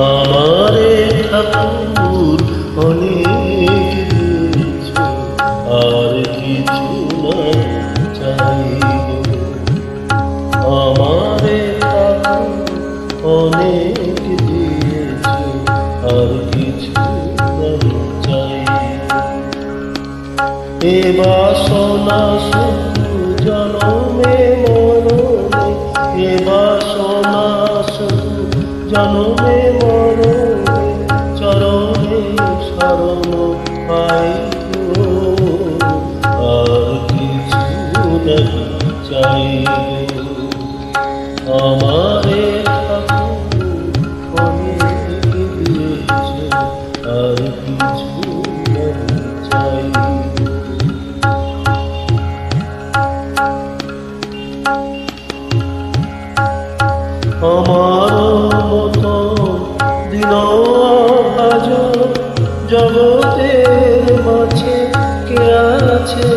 আমারে ঠাকুর অনেক দিয়েছ, আর কিছু না চাইব। আমারে ঠাকুর অনেক দিয়েছ, আর কিছু না চাইব। এ বাসনা শুধু জনমে মরণে, এ বাসনা শুধু জনমে মরণে, চরণে শরণ পাইব। আর কিছু না চাইব। আমারে ঠাকুর অনেক দিয়েছ, আর কিছু না চাইব। আমার মতো দিনভাজ জগতের মাঝে কে আছে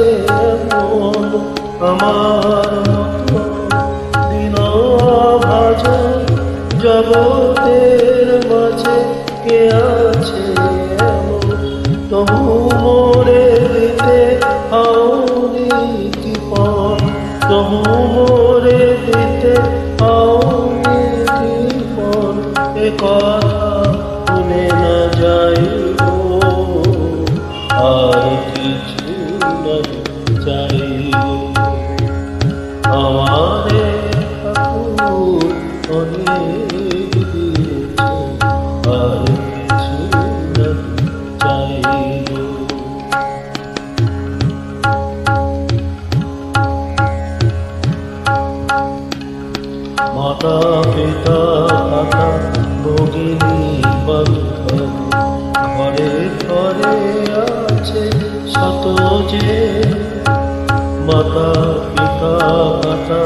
এমন? আমার মতো দিনভাজ জগতের মাঝে কে আছে এমন? তবু মোরে দিতে হাওনি কৃপণ, তবু মোরে দিতে হাওনি কৃপণ। এ কথা শুনে না যাইব, আর কিছু না চাইব। আমারে ঠাকুর অনেক দিয়েছ, আর কিছু না চাইব। মাতা পিতা মাতা ভগিনী বান্ধব, ঘরে ঘরে আছে শত যে। মাতা পিতা মাতা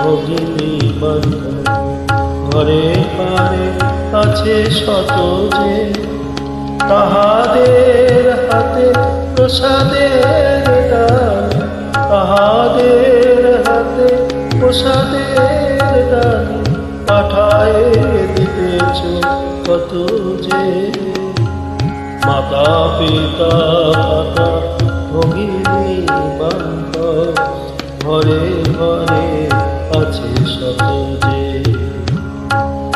ভগিনী বান্ধব, ঘরে ঘরে আছে শত যে। তাহাদের হাতে প্রসাদের দান, তাহাদের হাতে প্রসাদের দান, পাঠায় দিতেছ কত যে। মাতা পিতা মাতা ভগিনী বান্ধব, ঘরে ঘরে আছে শত যে।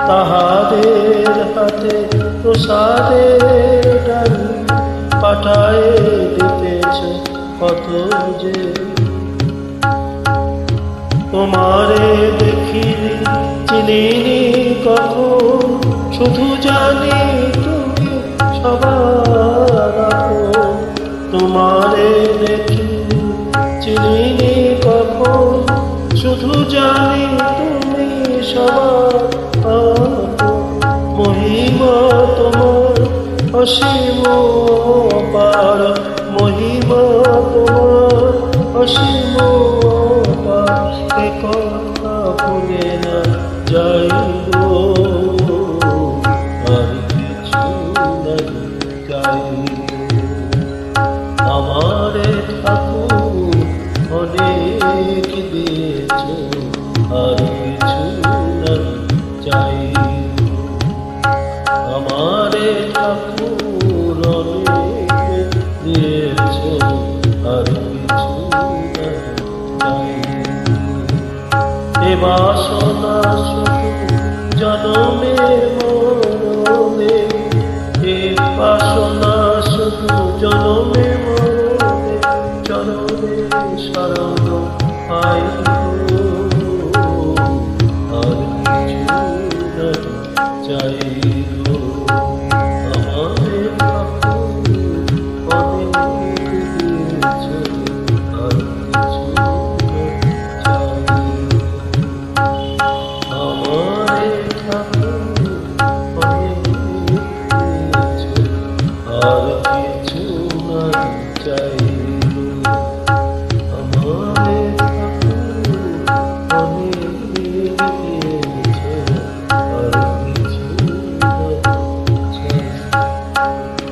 তাহাদের হাতে প্রসাদের দান, পাঠায় দিতেছ কত যে। তোমারে দেখিনি চিনিনি কখন, শুধু জানি তুমি সবার আপন। তোমারে দেখিনি চিনিনি কখন, শুধু জানি তুমি সবার আপন। মহিমা তোমার অসীম অপার, মহিমা তোমার অসীম অপার। এ কথা ভুলে না যাইব, আর কিছু না চাইব। আমারে ঠাকুর অনেক দিয়েছ, আর কিছু না চাইব। আমারে ঠাকুর অনেক দিয়েছ, আর কিছু না চাইব। এ বাসনা শুধু জনমে মরণে, এ বাসনা শুধু জনমে মরণে, চরণে শরণ পাইব।